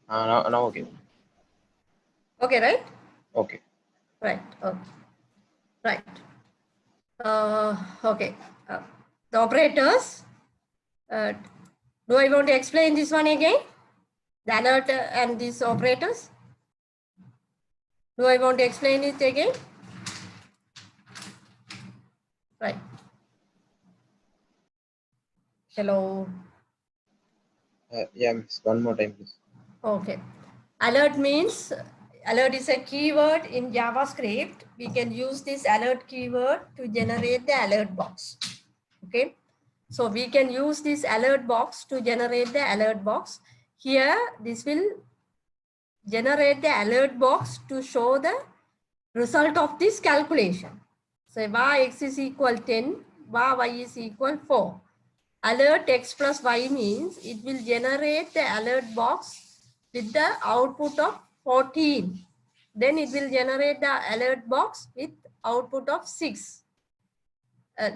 Now okay. Okay, right? Okay. Right. Okay. Right. Okay. The operators. Do I want to explain this one again? The alert and these operators. Do I want to explain it again? Right. Hello. Yeah, miss, one more time, please. Okay. Alert means, alert is a keyword in JavaScript. We can use this alert keyword to generate the alert box. Okay. So we can use this alert box to generate the alert box. Here, this will generate the alert box to show the result of this calculation. So bar x is equal 10, bar y is equal 4. Alert x plus y means it will generate the alert box with the output of 14. Then it will generate the alert box with output of 6.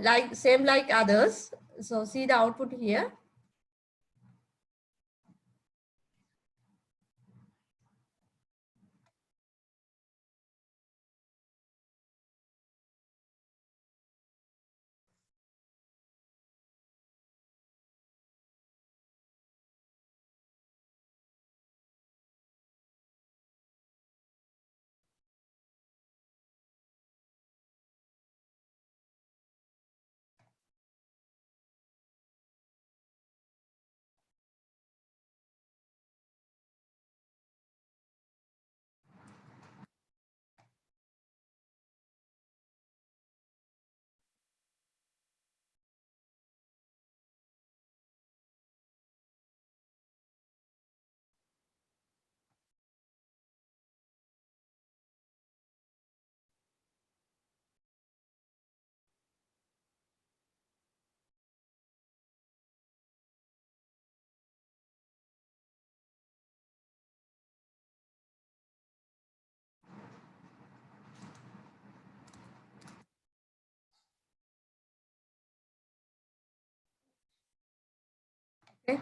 Like same like others. So see the output here. Okay.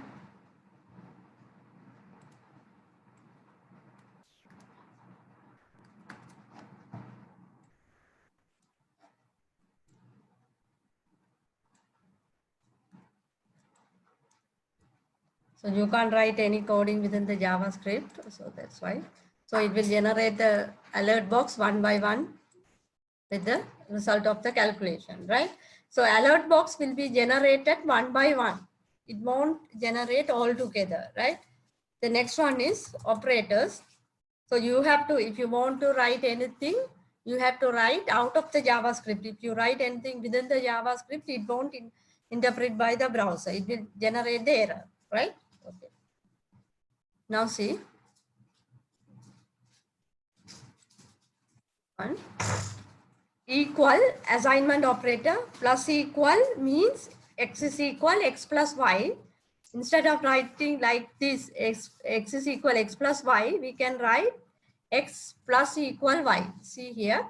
So you can't write any coding within the JavaScript. So that's why. So it will generate the alert box one by one with the result of the calculation, right? So alert box will be generated one by one. It won't generate all together, right? The next one is operators. So you have to, if you want to write anything, you have to write out of the JavaScript. If you write anything within the JavaScript, it won't interpret by the browser. It will generate the error, right? Okay. Now see. One. Equal assignment operator plus equal means x is equal x plus y. Instead of writing like this x is equal x plus y, we can write x plus equal y. See here,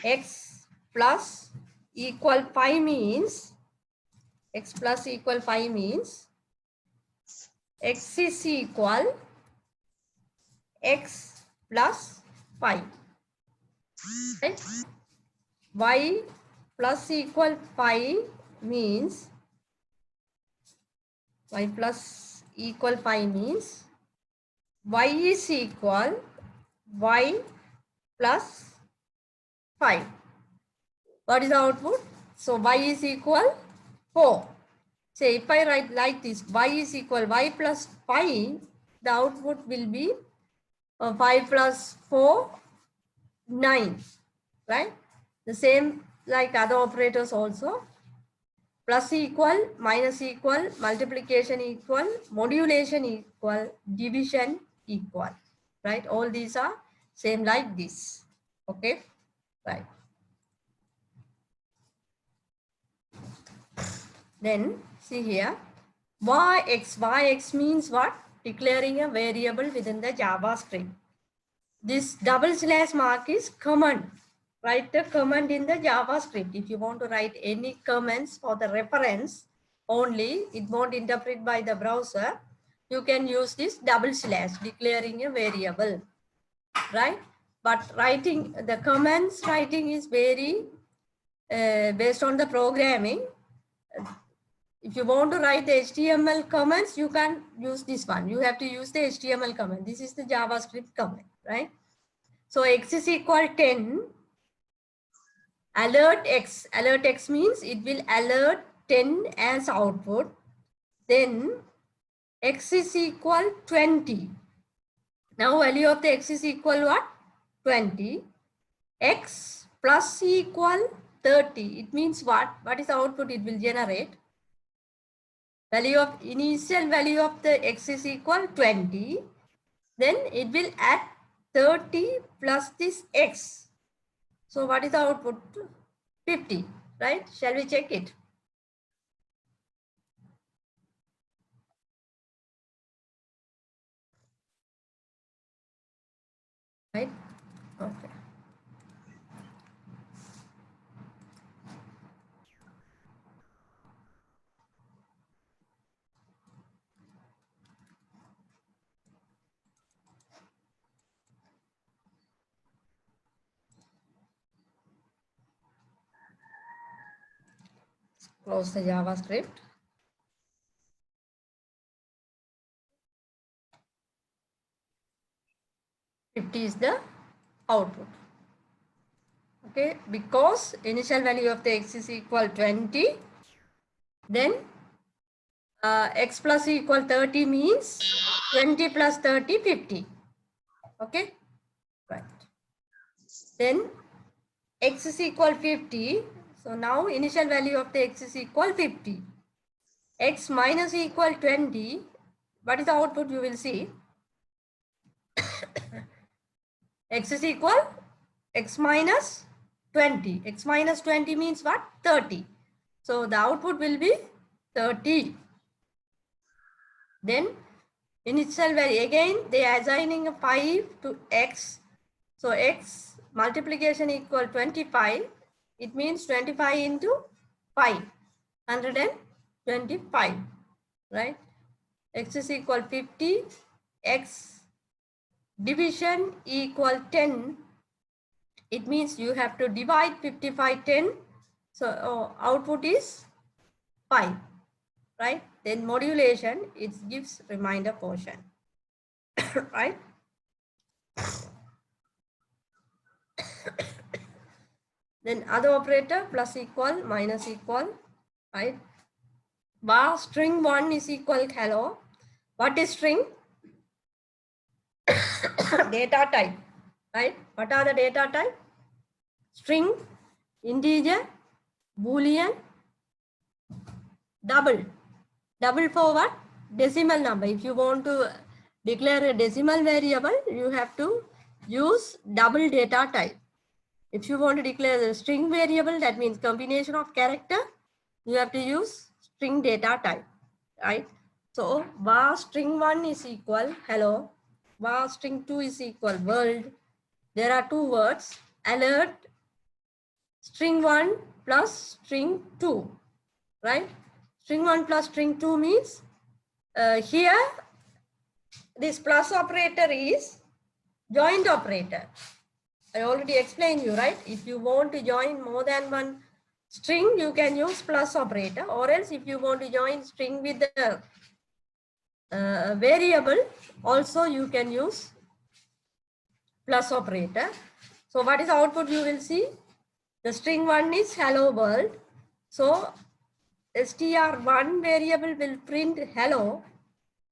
x plus equal 5 means x plus equal 5 means x is equal x plus 5, right? Y plus equal 5 means y plus equal 5 means y is equal y plus 5. What is the output? So y is equal 4. Say if I write like this, y is equal y plus 5, the output will be 5 plus 4, 9, right? The same like other operators also. Plus equal, minus equal, multiplication equal, modulation equal, division equal, right? All these are same like this, okay? Right. Then see here, yx means what? Declaring a variable within the JavaScript. This double slash mark is command. Write the command in the JavaScript. If you want to write any comments for the reference only, it won't interpret by the browser, you can use this double slash declaring a variable, right? But writing the comments writing is very based on the programming. If you want to write the HTML comments, you can use this one. You have to use the HTML comment. This is the JavaScript comment, right? So x is equal 10. Alert x. Alert x means it will alert 10 as output. Then x is equal 20. Now value of the x is equal what? 20. X plus equal 30. It means what? What is the output it will generate? Value of initial value of the x is equal 20. Then it will add 30 plus this x. So what is the output? 50, right? Shall we check it? Right? Okay. Close the JavaScript. $50 is the output. Okay, because initial value of the x is equal 20, then x plus equal 30 means 20 plus 30, 50. Okay, right. Then x is equal 50. So now initial value of the x is equal 50. X minus equal 20. What is the output you will see? X is equal x minus 20. X minus 20 means what? 30. So the output will be 30. Then initial value, again they are assigning a 5 to x. So x multiplication equal 25. It means 25 into 5. 125, right? X is equal 50. X division equal 10. It means you have to divide 50 by 10. So output is 5, right? Then modulation, it gives remainder portion, right? Then other operator, plus equal, minus equal, right? Var string 1 is equal hello. What is string? Data type, right? What are the data type? String, integer, boolean, double. Double for what? Decimal number. If you want to declare a decimal variable, you have to use double data type. If you want to declare a string variable, that means combination of character, you have to use string data type, right? So var string 1 is equal hello, var string 2 is equal world. There are two words, alert, string 1 plus string 2, right? String 1 plus string 2 means here this plus operator is joint operator. I already explained you, right? If you want to join more than one string, you can use plus operator, or else if you want to join string with the variable, also you can use plus operator. So what is the output you will see? The string 1 is hello world. So str1 variable will print hello,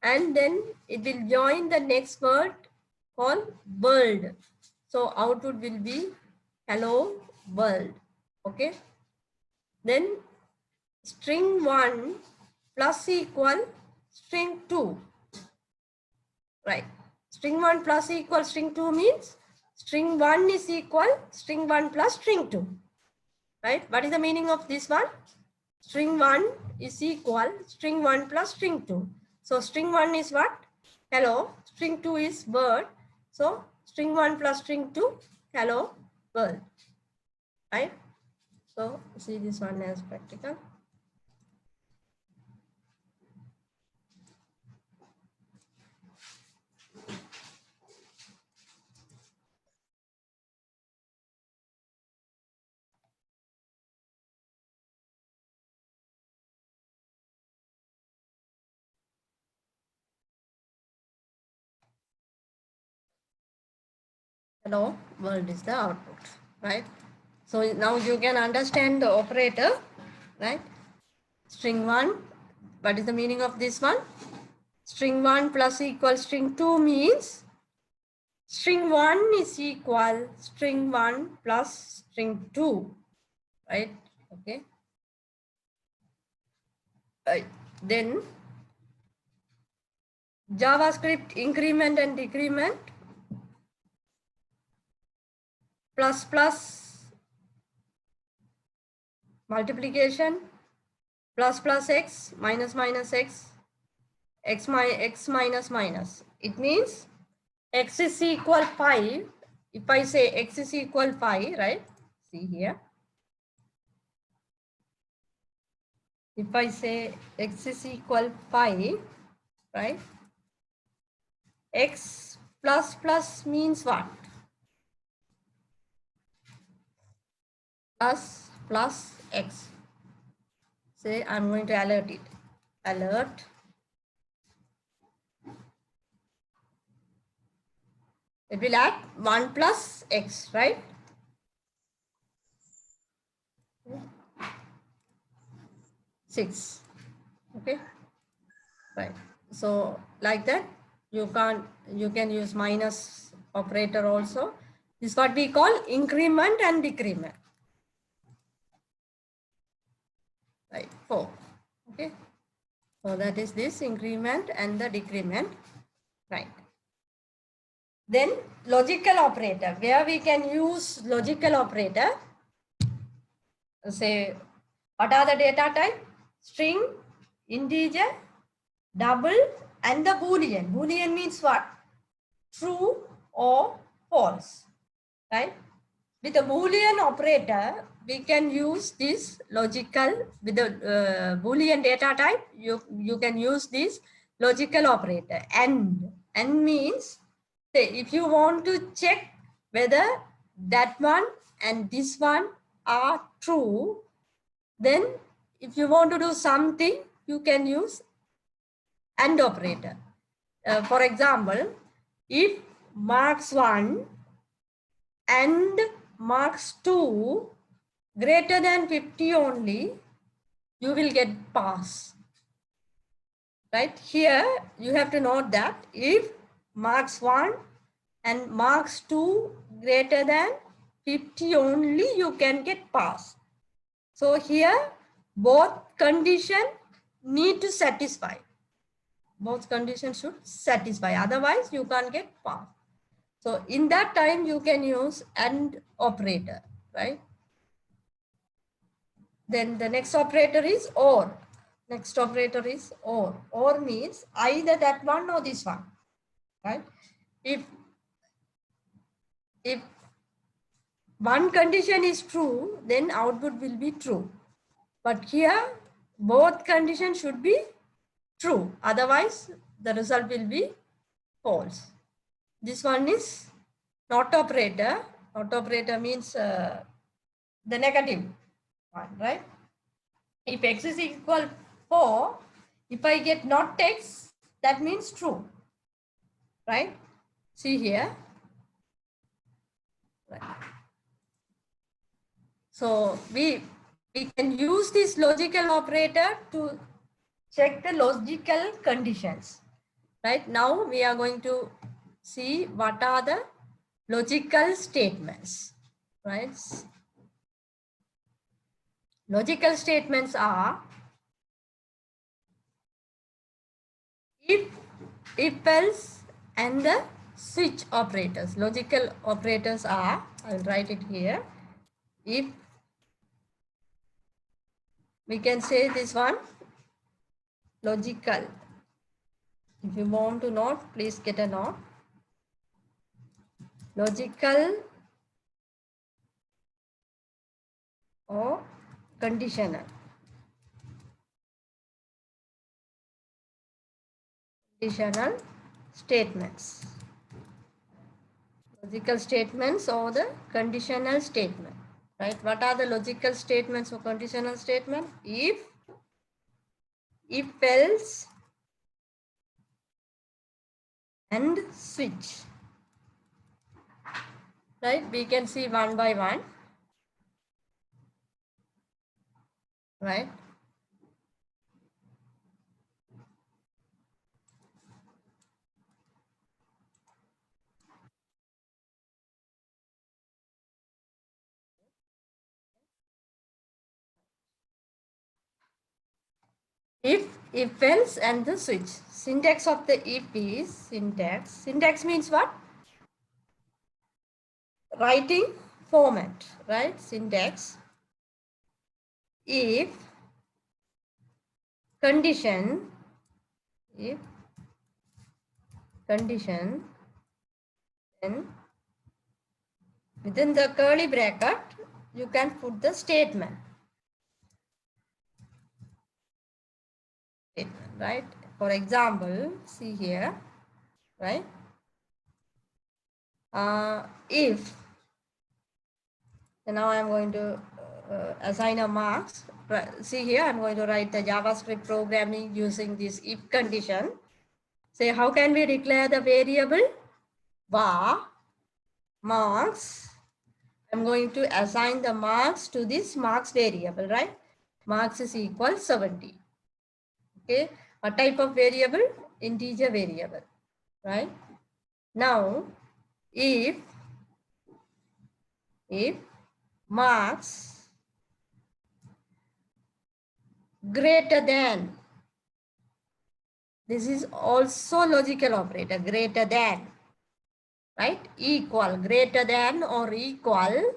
and then it will join the next word called world. So output will be hello world. Okay. Then string 1 plus equal string 2. Right. String 1 plus equal string 2 means string 1 is equal string 1 plus string 2. Right. What is the meaning of this one? String 1 is equal string 1 plus string 2. So string 1 is what? Hello. String 2 is word. So string 1 plus string 2, hello world. Right? So see this one as practical. hello world is the output, right? So now you can understand the operator, right? String 1, what is the meaning of this one? String 1 plus equal string 2 means string 1 is equal string 1 plus string 2, right? Okay. Then JavaScript increment and decrement plus plus multiplication plus plus x minus minus x x minus minus. It means x is equal 5. If I say x is equal 5, right? See here. If I say x is equal 5, right? X plus plus means what? Plus plus x. Say I'm going to alert it. Alert. It will add 1 plus x, right? Six. Okay. Right. So like that, you can use minus operator also. This is what we call increment and decrement. Right. 4. Okay. So that is this increment and the decrement. Right. Then logical operator, where we can use logical operator. Say, what are the data type? String, integer, double, and the Boolean. Boolean means what? True or false, right? With a Boolean operator, we can use this logical, with the Boolean data type, you can use this logical operator. And means, say, if you want to check whether that one and this one are true, then if you want to do something, you can use AND operator. For example, if marks 1 and marks 2 greater than 50 only, you will get pass. Right here, you have to note that if marks 1 and marks 2 greater than 50 only, you can get pass. So here, both condition need to satisfy. Both conditions should satisfy. Otherwise, you can't get pass. So in that time, you can use AND operator, right? Then the next operator is OR. Next operator is OR. OR means either that one or this one, right? If one condition is true, then output will be true. But here, both conditions should be true. Otherwise, the result will be false. This one is not operator. Not operator means the negative one, right? If x is equal 4, if I get not x, that means true, right? See here. Right. So we can use this logical operator to check the logical conditions. Right now, we are going to see what are the logical statements, right? Logical statements are if else, and the switch operators. Logical operators are, I'll write it here. If, we can say this one, logical. If you want to note, please get a note. Logical or conditional. Conditional statements. Logical statements or the conditional statement. Right? What are the logical statements or conditional statement? If else, and switch. right? We can see one by one, right? If else, and the switch. Syntax of the if is syntax. Syntax means what? Writing format, right? Syntax. If condition, if condition, then within the curly bracket, you can put the statement, right? For example, see here, right? If, and now I'm going to assign a marks. See here, I'm going to write the JavaScript programming using this if condition. Say, how can we declare the variable? Var marks. I'm going to assign the marks to this marks variable, right? Marks is equal 70. Okay, a type of variable, integer variable, right? Now, if marks greater than, this is also logical operator, greater than, right? Equal, greater than or equal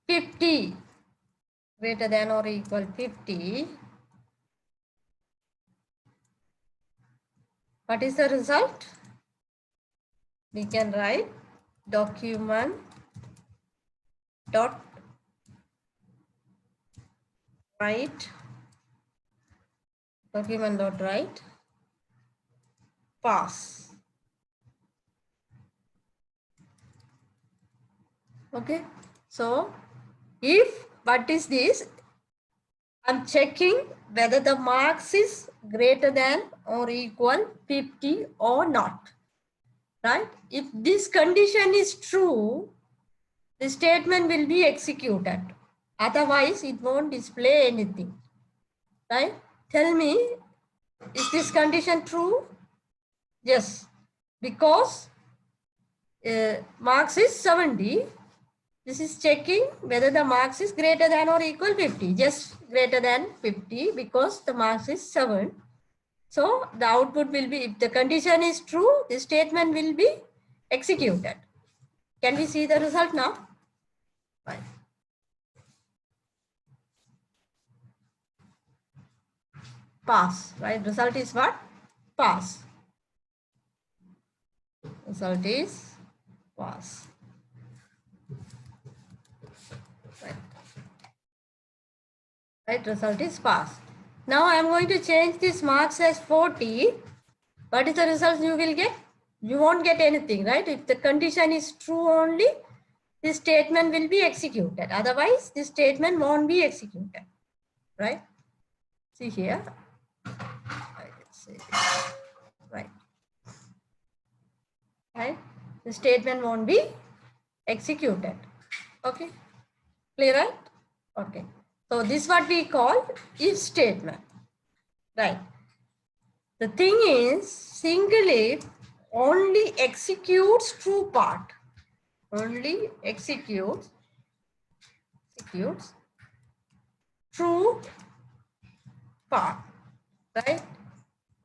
50, greater than or equal 50. What is the result? We can write document dot write, document dot write pass. Okay, so if, what is this? I'm checking whether the marks is greater than or equal 50 or not, right? If this condition is true, the statement will be executed. Otherwise, it won't display anything, right? Tell me, is this condition true? Yes, because marks is 70. This is checking whether the marks is greater than or equal 50. Just greater than 50 because the marks is 7. So the output will be, if the condition is true, the statement will be executed. Can we see the result now? Fine. Pass, right? Result is what? Pass. Result is pass. Right. Right, result is pass. Now I am going to change this marks as 40. What is the result you will get? You won't get anything, right? If the condition is true only, this statement will be executed. Otherwise, this statement won't be executed, right? See here. Right. Right? The statement won't be executed. Okay. Clear, right? Okay. So this is what we call if statement. Right. The thing is, single if only executes true part. Only executes true part, right?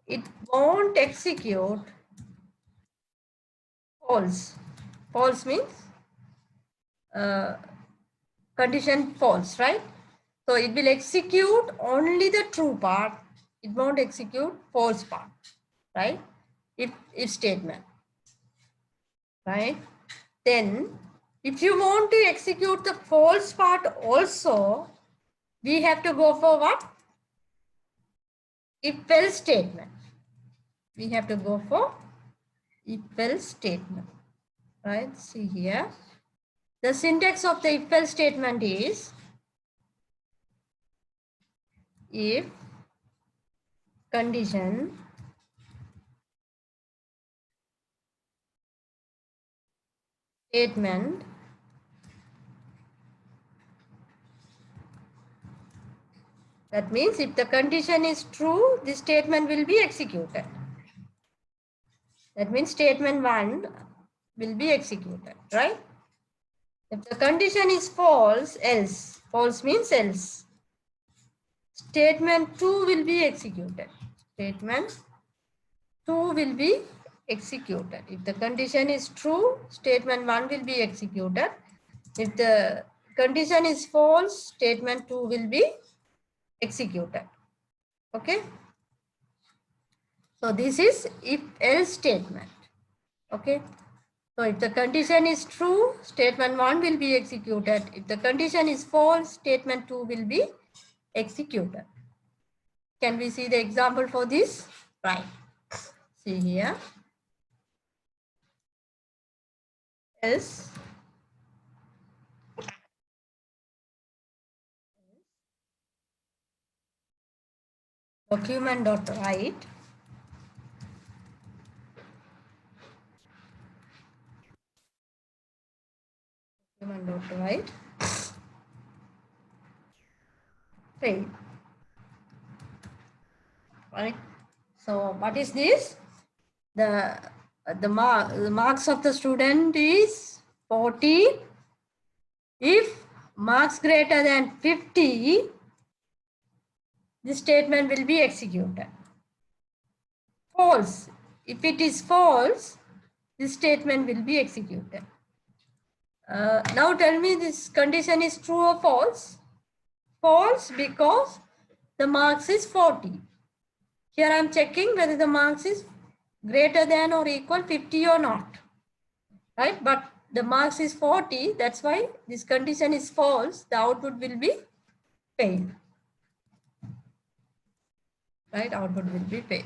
It won't execute false. False means condition false, right? So it will execute only the true part. It won't execute false part, right? If statement, right? Then if you want to execute the false part also, we have to go for what? If else statement. We have to go for if else statement, right? See here. The syntax of the if else statement is if condition statement that means if the condition is true, this statement will be executed. That means statement 1 will be executed, right? If the condition is false, else. False means else. Statement 2 will be executed. Statement 2 will be executed. If the condition is true, statement 1 will be executed. If the condition is false, statement 2 will be executed. Okay. So this is if else statement. Okay. So if the condition is true, statement 1 will be executed. If the condition is false, statement 2 will be executed. Can we see the example for this? Right. See here. Else. Document.write. Document.write. Fail. Right. So what is this? The marks of the student is 40. If marks greater than 50, this statement will be executed. False. If it is false, this statement will be executed. Now tell me this condition is true or false? False because the marks is 40. Here I am checking whether the marks is greater than or equal 50 or not. Right? But the marks is 40. That's why this condition is false. The output will be fail. Right? Output will be fail.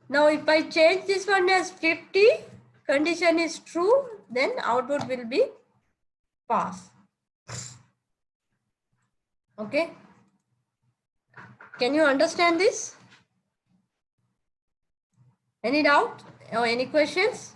Now if I change this one as 50, condition is true, then output will be pass. Okay. Can you understand this? Any doubt or any questions?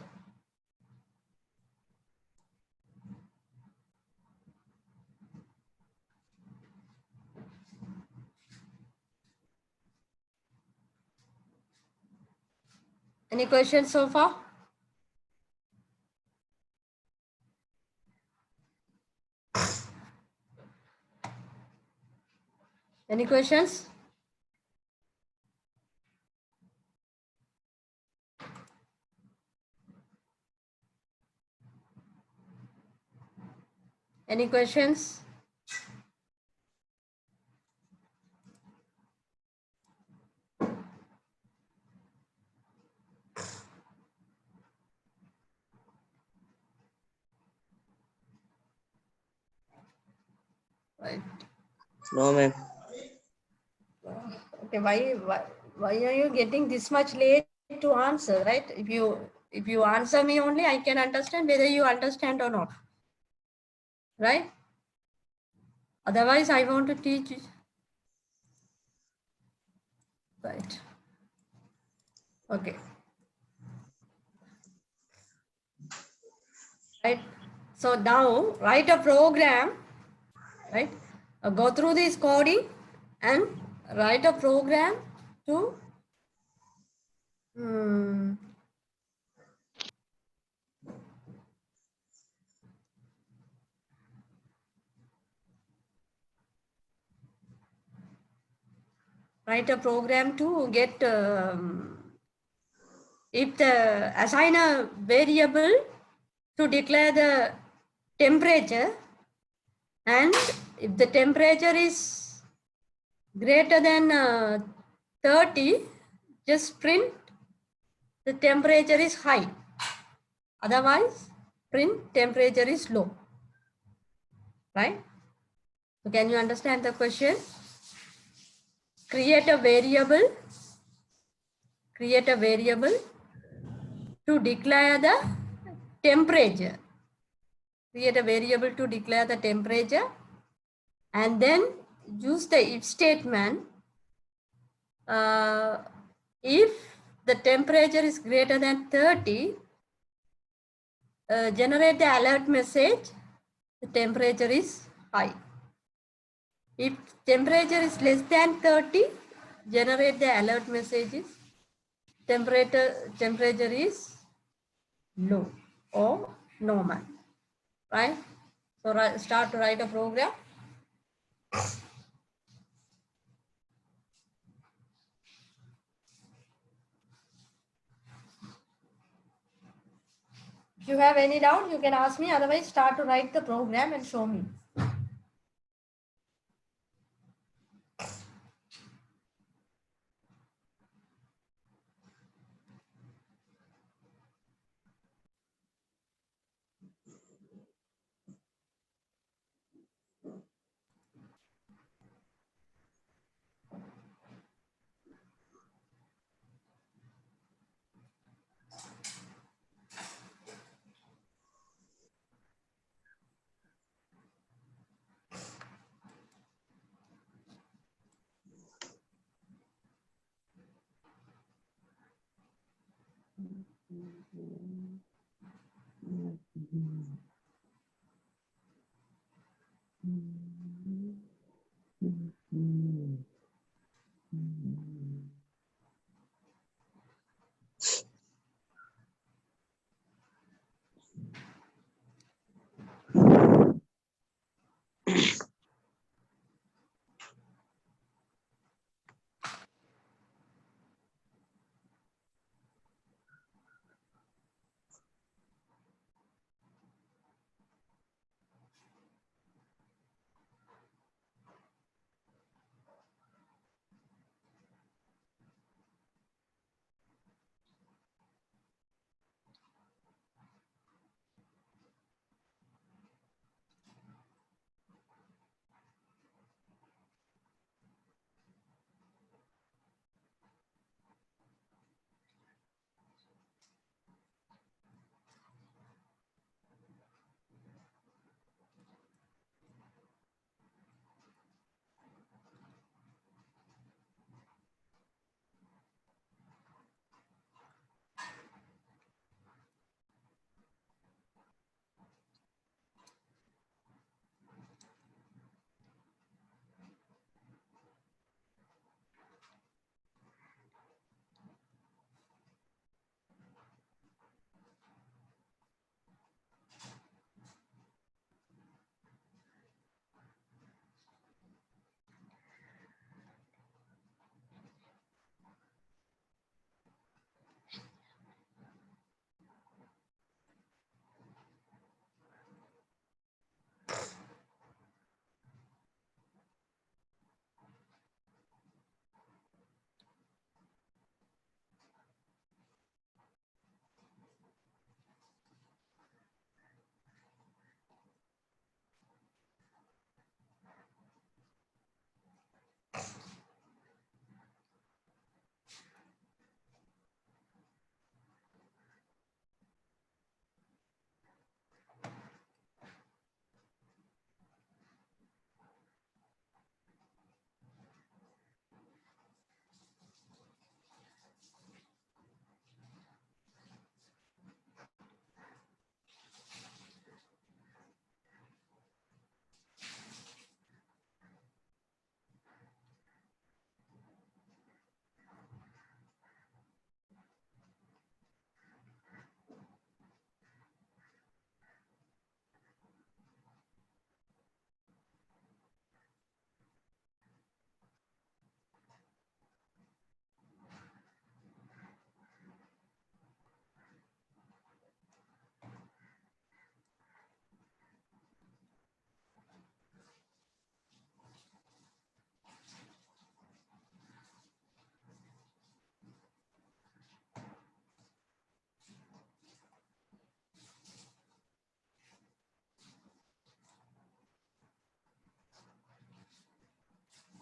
Any questions so far? Any questions? Any questions? Right. No, ma'am. Okay, why are you getting this much late to answer, right? If you answer me only, I can understand whether you understand or not. Right? Otherwise, I want to teach you. Right. Okay. Right. So now write a program, right? Go through this coding and write a program to write a program to get if the assign a variable to declare the temperature, and if the temperature is greater than 30, just print the temperature is high. Otherwise, print temperature is low. Right? So can you understand the question? Create a variable to declare the temperature. Create a variable to declare the temperature, and then use the if statement. If the temperature is greater than 30, generate the alert message, the temperature is high. If temperature is less than 30, generate the alert messages. Temperature is low or normal, right? So start to write a program. If you have any doubt, you can ask me. Otherwise, start to write the program and show me.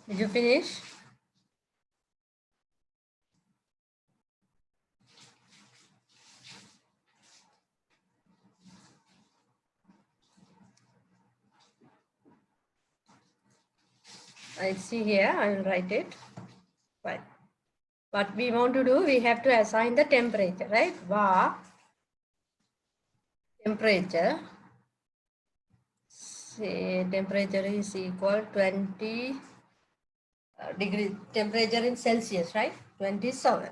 Did you finish? I see here, I will write it. Right. What we want to do, we have to assign the temperature, right? Va temperature, say temperature is equal 20 degree, temperature in Celsius, right? 27.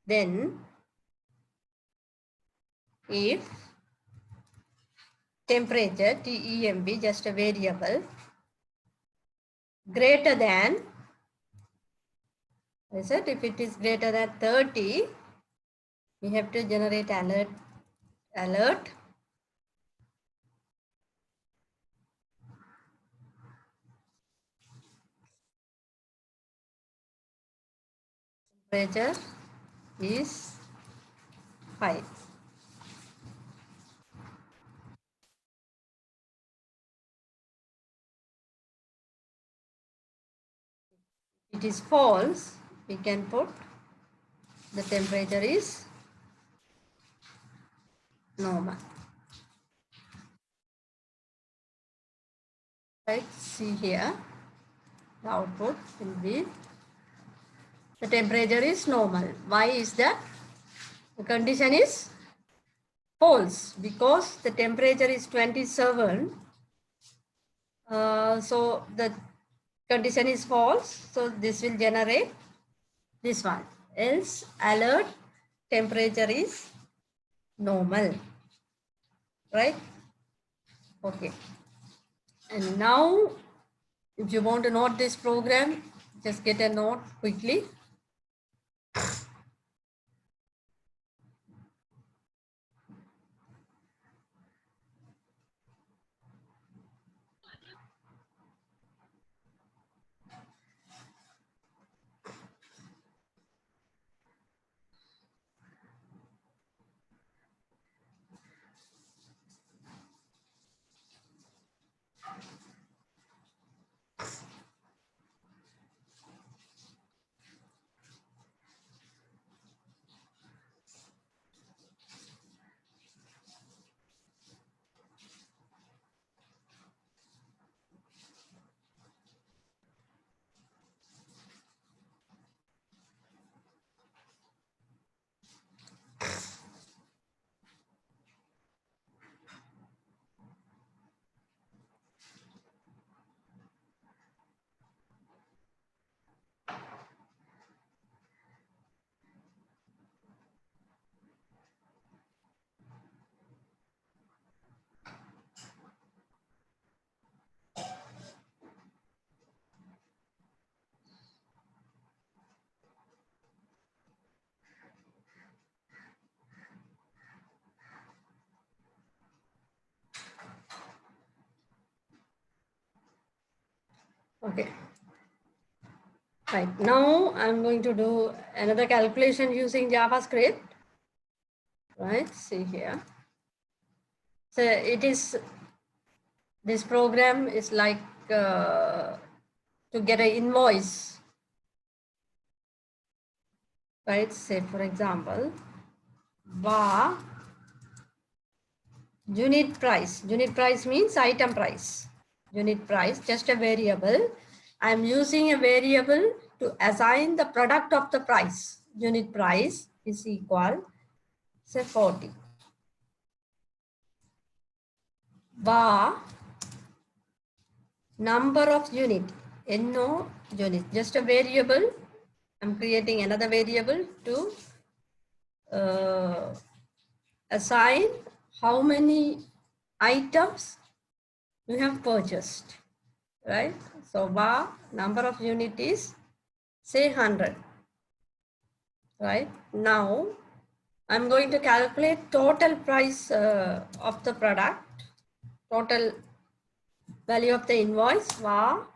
Then if temperature, TEMP, just a variable, greater than, I said if it is greater than 30, we have to generate alert. Temperature is high. It is false, we can put the temperature is normal. Right, see here, the output will be the temperature is normal. Why is that? The condition is false because the temperature is 27. So the condition is false. So this will generate this one. Else alert temperature is normal. Right? Okay. And now if you want to note this program, just get a note quickly. Okay. Right, now I'm going to do another calculation using JavaScript. Right, see here. So it is, this program is like to get an invoice. Right, say for example, var unit price. Unit price means item price. Unit price, just a variable. I'm using a variable to assign the product of the price. Unit price is equal, say 40. Var number of unit, no unit, just a variable. I'm creating another variable to assign how many items you have purchased, right? So var number of unit is say 100, right? Now I'm going to calculate total price of the product, total value of the invoice, var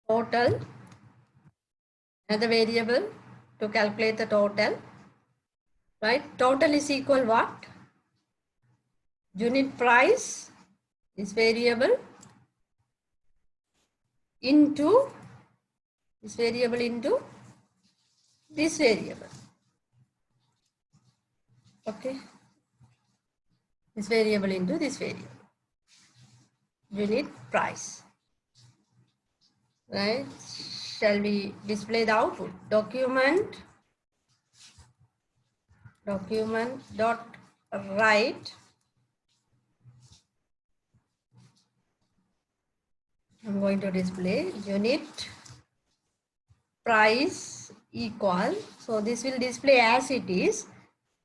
total, another variable to calculate the total, right? Total is equal what? Unit price is variable into this variable into this variable. Okay. This variable into this variable. Unit price. Right? Shall we display the output? Document document dot write. I'm going to display unit price equal. So this will display as it is.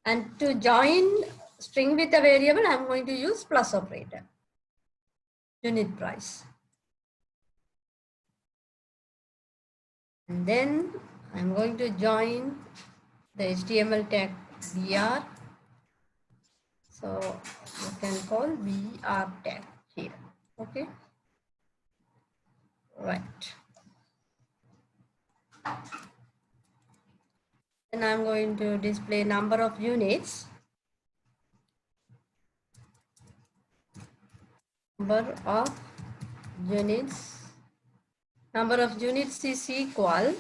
And to join string with a variable, I'm going to use plus operator. Unit price. And then I'm going to join the HTML tag br. So you can call br tag here. Okay. Right. And I'm going to display number of units. Number of units. Number of units is equal.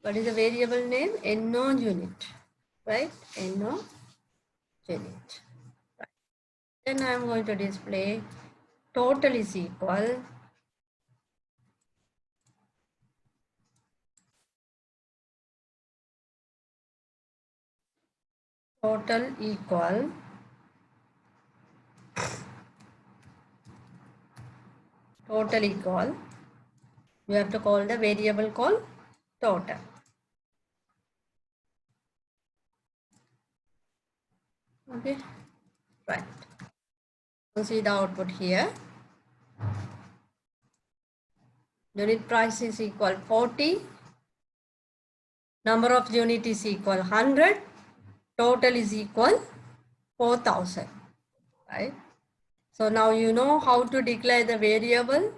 What is the variable name? No unit. Right? No unit. Right. Then I'm going to display total is equal. Total equal. Total equal. You have to call the variable called total. Okay. Right. You see the output here. Unit price is equal 40. Number of unit is equal 100. Total is equal 4,000. Right. So now you know how to declare the variable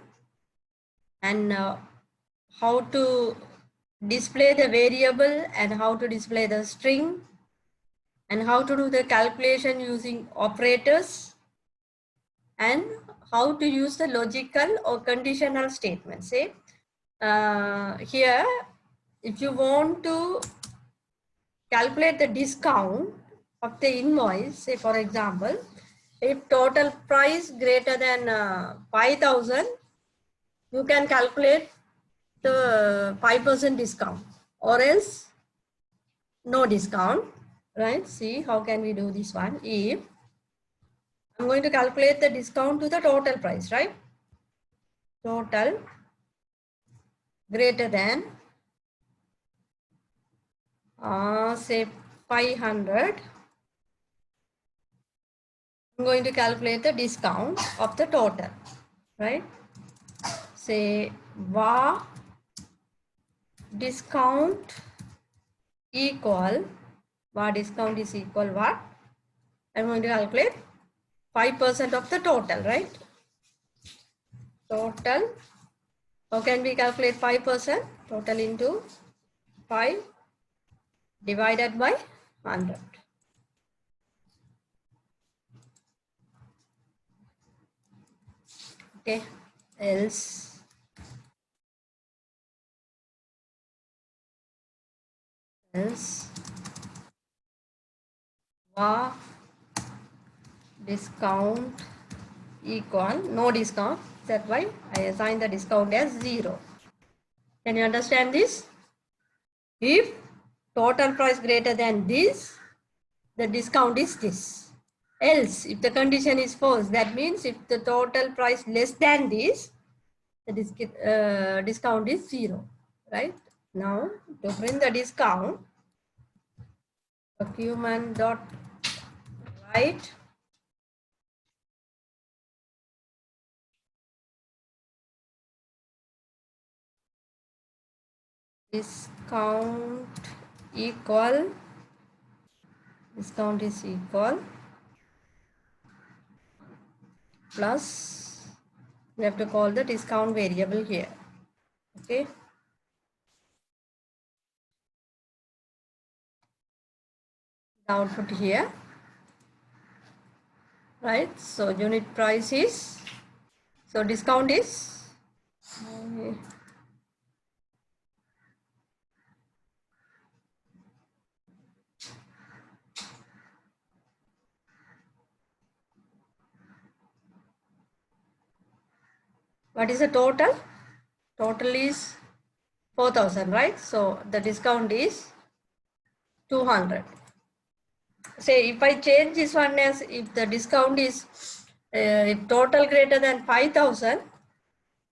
and how to display the variable and how to display the string and how to do the calculation using operators and how to use the logical or conditional statements. Say here, if you want to calculate the discount of the invoice, say for example, if total price greater than 5,000, you can calculate the 5% discount or else no discount, right? See, how can we do this one? If I'm going to calculate the discount to the total price, right? Total greater than say 500. I'm going to calculate the discount of the total, right? Say var discount equal, var discount is equal what? I'm going to calculate 5% of the total, right? Total. How can we calculate 5%? Total into 5 divided by 100. Okay, else var discount equal no discount. That's why I assign the discount as 0. Can you understand this? If total price greater than this, the discount is this. Else, if the condition is false, that means if the total price less than this, the discount is 0, right? Now, to print the discount, document dot write discount equal, discount is equal plus, we have to call the discount variable here. Okay. The output here, right? So unit price is, so discount is what is the total? Total is 4,000, right? So the discount is 200. say if I change this one as if the discount is if total greater than 5,000,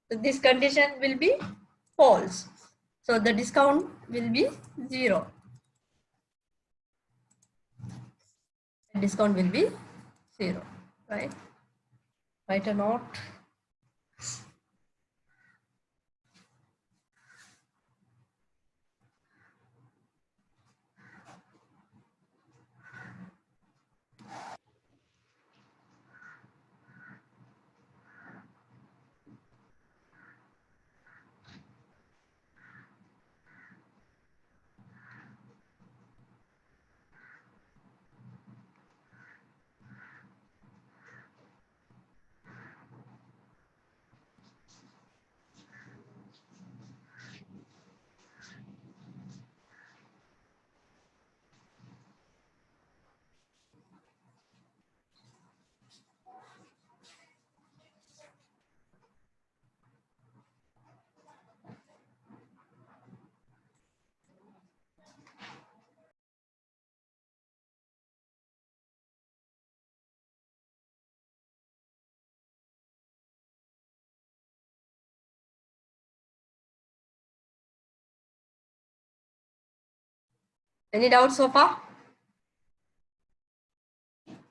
this condition will be false. So the discount will be 0. Discount will be 0, right? Write a note. Any doubts so far?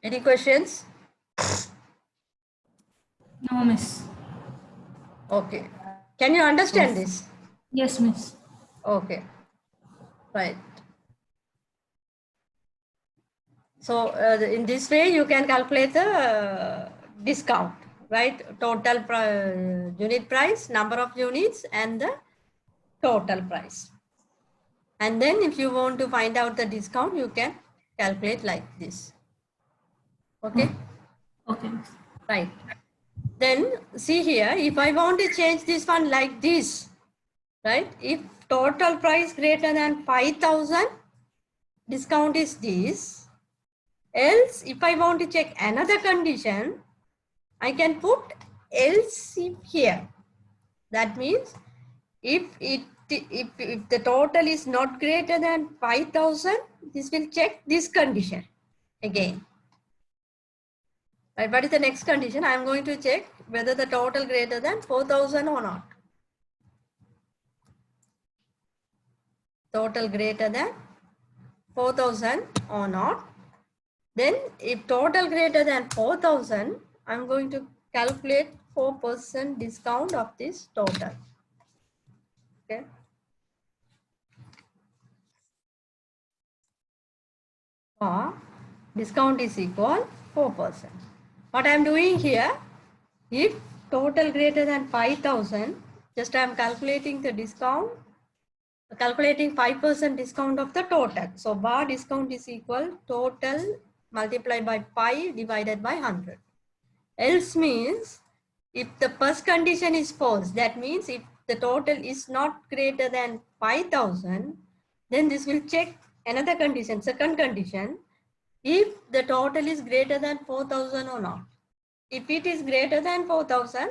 Any questions? No, miss. Okay. Can you understand this? Yes, miss. Okay. Right. So in this way, you can calculate the discount, right? Total unit price, number of units, and the total price. And then if you want to find out the discount, you can calculate like this. Okay. Okay, miss. Right. Then see here, if I want to change this one like this, right? If total price greater than 5,000, discount is this. Else, if I want to check another condition, I can put else if here. That means if the total is not greater than 5,000, this will check this condition again. Right, what is the next condition? I am going to check whether the total greater than 4,000 or not. Total greater than 4,000 or not. Then if total greater than 4,000, I'm going to calculate 4% discount of this total. Okay. Or discount is equal 4%. What I'm doing here, if total greater than 5,000, just I'm calculating the discount, calculating 5% discount of the total. So bar discount is equal total multiplied by pi divided by 100. Else means if the first condition is false, that means if the total is not greater than 5,000, then this will check another condition, second condition, if the total is greater than 4,000 or not. If it is greater than 4,000,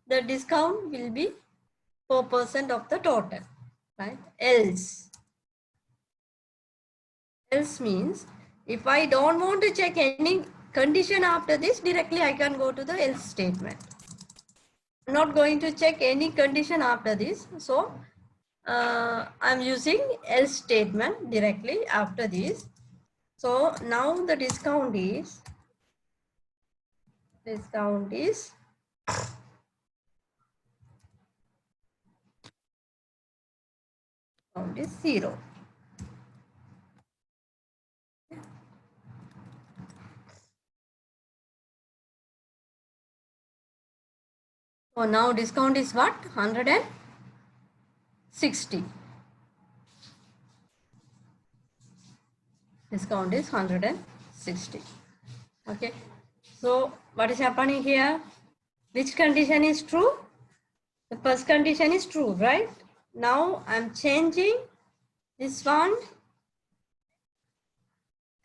the discount will be 4% of the total, right? Else means if I don't want to check any condition after this, directly I can go to the else statement. I'm not going to check any condition after this. So I'm using else statement directly after this. So now the discount is 0. So now discount is what? 160. Discount is 160. Okay. So what is happening here? Which condition is true? The first condition is true, right? Now I'm changing this one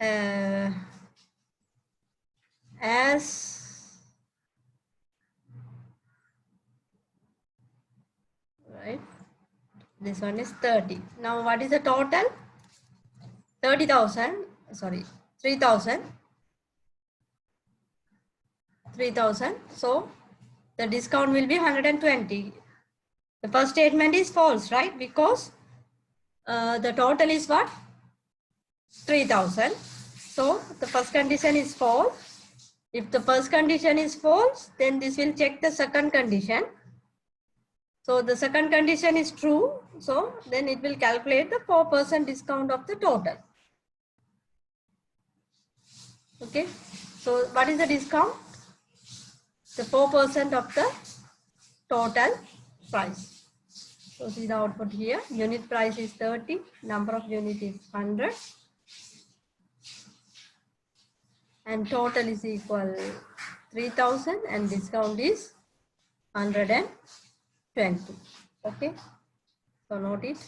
as right. This one is 30. Now what is the total? 30,000. Sorry. 3,000. 3,000. So the discount will be 120. The first statement is false, right? Because the total is what? 3,000. So the first condition is false. If the first condition is false, then this will check the second condition. So the second condition is true. So then it will calculate the 4% discount of the total. Okay. So what is the discount? The 4% of the total price. So see the output here. Unit price is 30. Number of unit is 100. And total is equal 3,000 and discount is 120. Okay. So note it.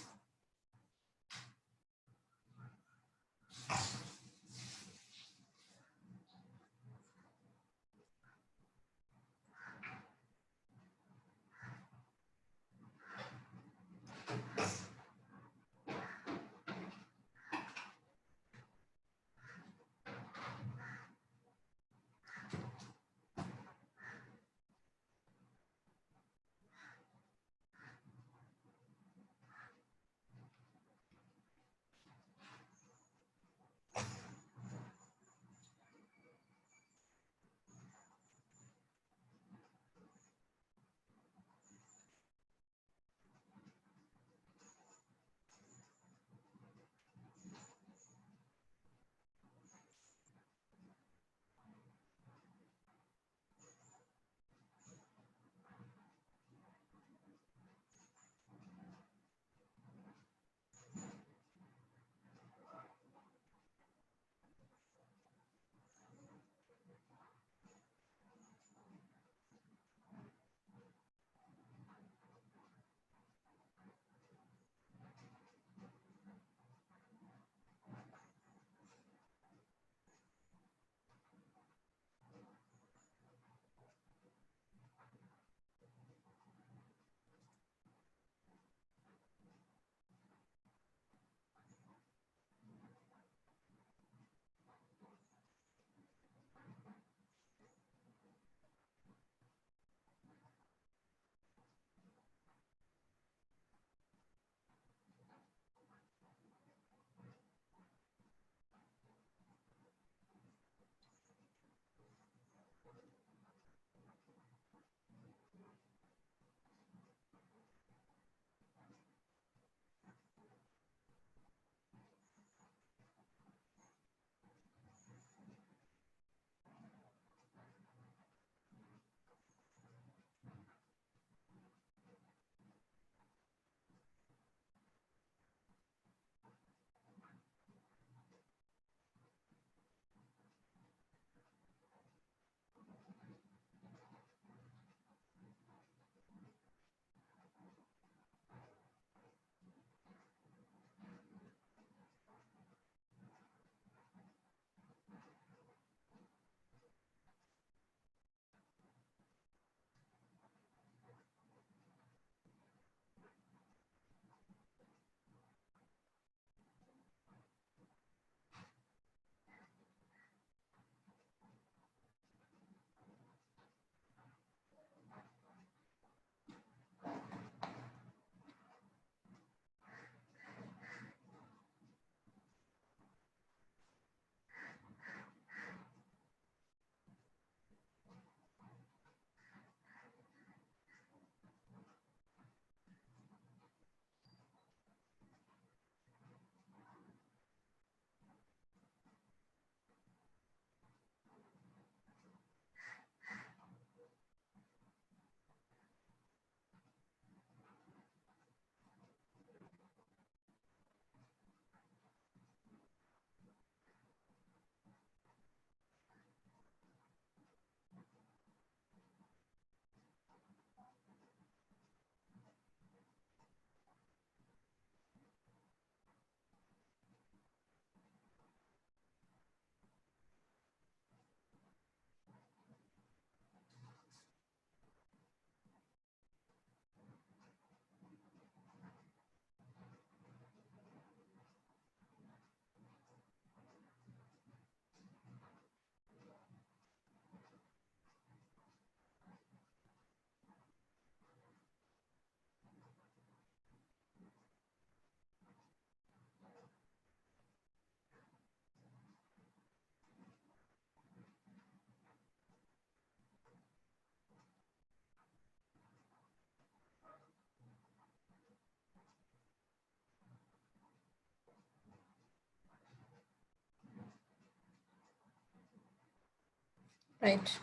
Right.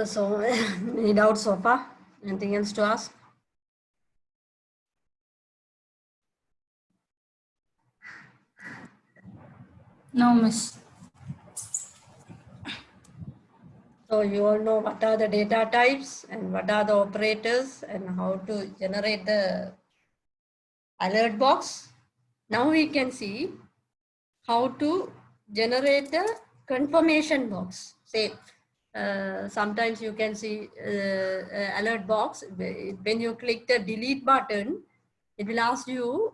So, any doubts so far? Anything else to ask? No, Miss. So you all know what are the data types and what are the operators and how to generate the alert box. Now we can see how to generate the confirmation box. Say, sometimes you can see alert box. When you click the delete button, it will ask you,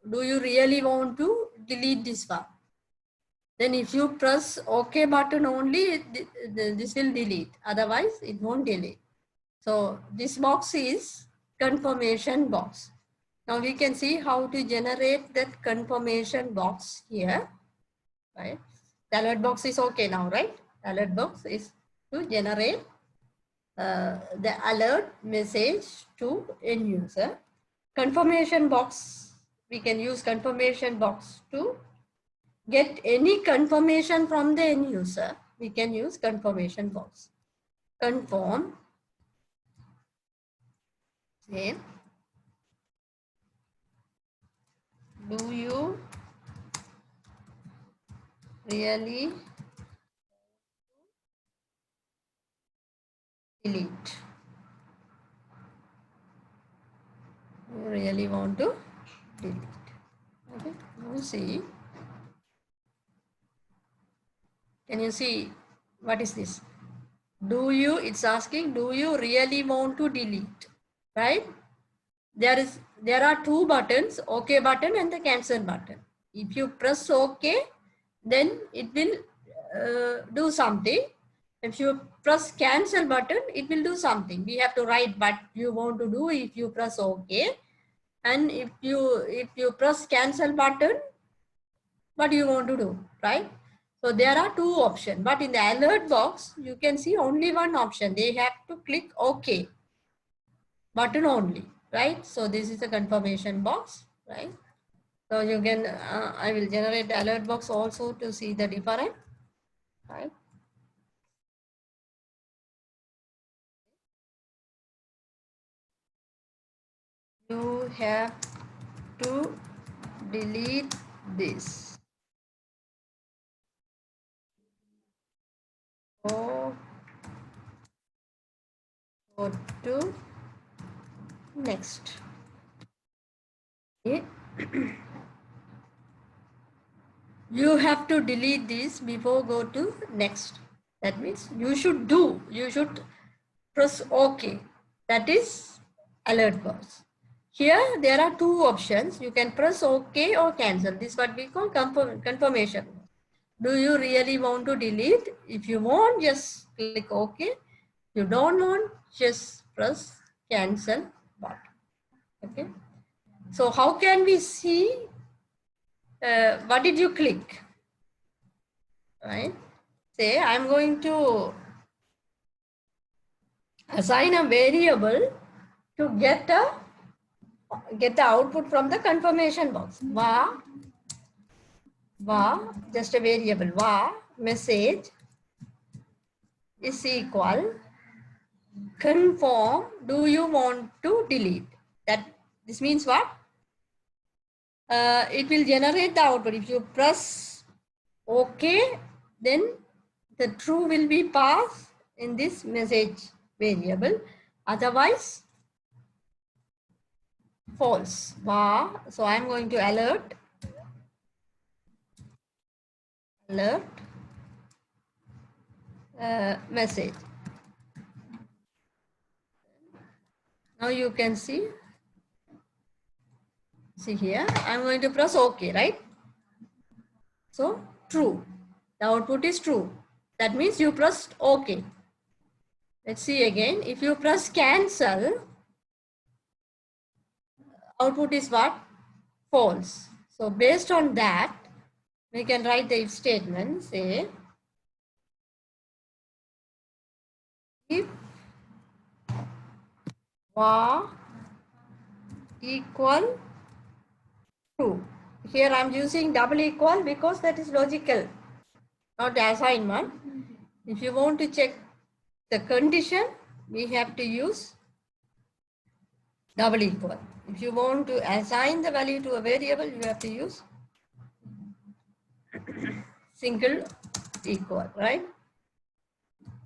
do you really want to delete this one? Then if you press OK button only, this will delete. Otherwise, it won't delete. So this box is confirmation box. Now we can see how to generate that confirmation box here. Right? The alert box is okay now, right? The alert box is to generate the alert message to end user. Confirmation box, we can use confirmation box to get any confirmation from the end user. We can use confirmation box. Confirm, say, do you really delete? You really want to delete. Okay, now see. Can you see what is this? Do you, it's asking, do you really want to delete? Right? There are two buttons, OK button and the cancel button. If you press OK, then it will do something. If you press cancel button, it will do something. We have to write what you want to do if you press OK. And if you press cancel button, what do you want to do, right? So there are two options, but in the alert box, you can see only one option. They have to click OK button only, right? So this is a confirmation box, right? So you can, I will generate the alert box also to see the difference, right? You have to delete this. Go to next. Okay. You have to delete this before go to next. That means you should press OK. That is alert box. Here there are two options. You can press OK or cancel. This is what we call confirmation. Do you really want to delete? If you want, just click OK. You don't want, just press cancel button. Okay. So how can we see what did you click? Right. Say I'm going to assign a variable to get the output from the confirmation box. Va, just a variable, va message is equal confirm, do you want to delete? This means what? It will generate the output. If you press OK, then the true will be passed in this message variable. Otherwise, false. So I'm going to alert message. Now you can see here, I'm going to press OK, right? So true. The output is true. That means you pressed OK. Let's see again. If you press cancel, output is what? False. So based on that, we can write the if statement. Say, if var equal true. Here I'm using double equal because that is logical, not the assignment. If you want to check the condition, we have to use double equal. If you want to assign the value to a variable, you have to use single equal, right?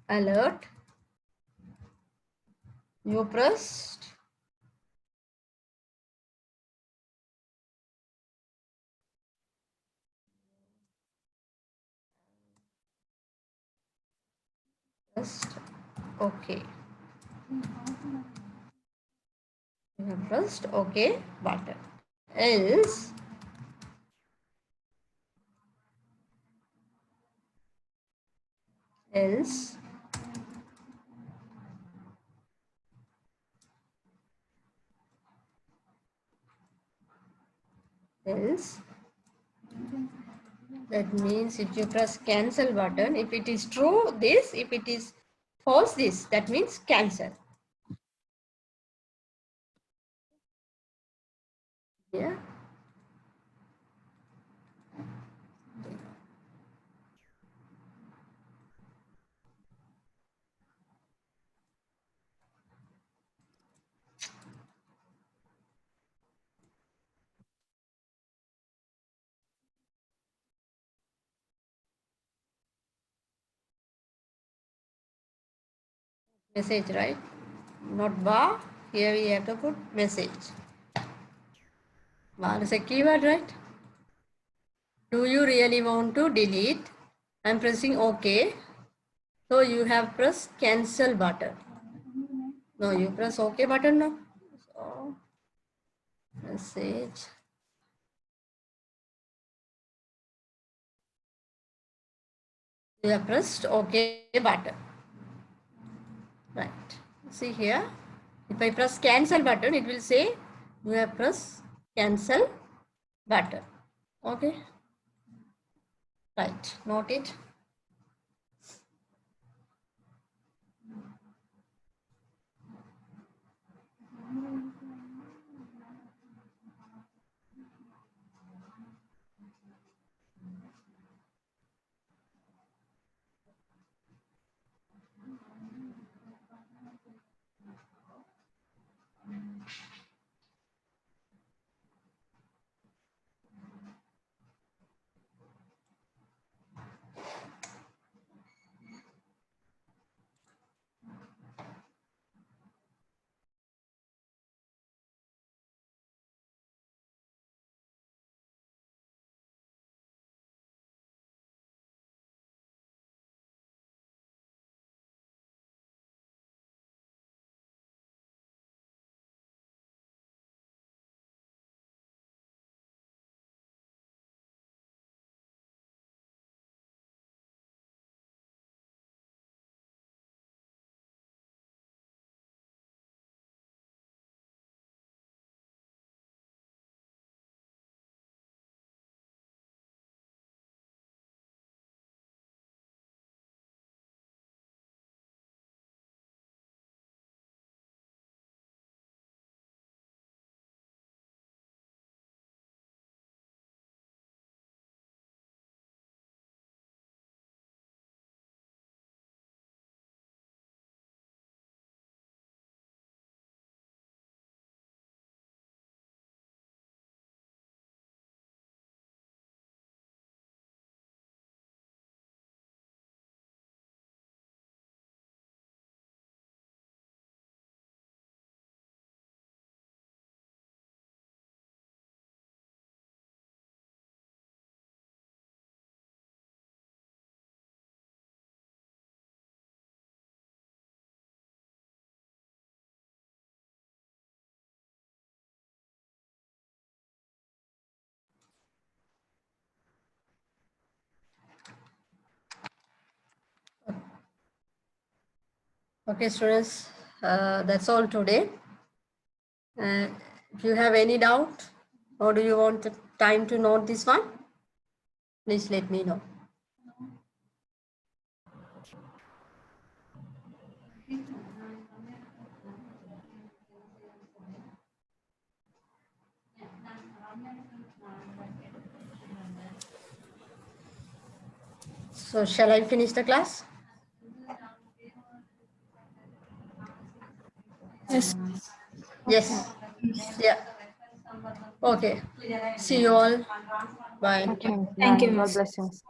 Alert, you pressed OK. You have pressed OK button. Else, else that means if you press cancel button, if it is true this, if it is false this, that means cancel. Yeah. Message, right? Not bar. Here we have to put message. Bar is a keyword, right? Do you really want to delete? I'm pressing OK. So you have pressed cancel button. No, you press OK button now. So message. You have pressed OK button. Right. See here. If I press cancel button, it will say you have pressed cancel button. Okay. Right. Note it. Okay, students, that's all today. If you have any doubt or do you want the time to note this one, please let me know. So shall I finish the class? Yes. Yes. Yeah. Okay. See you all. Bye. Okay, Miss. Thank Bye. you, God Miss. bless you, Miss.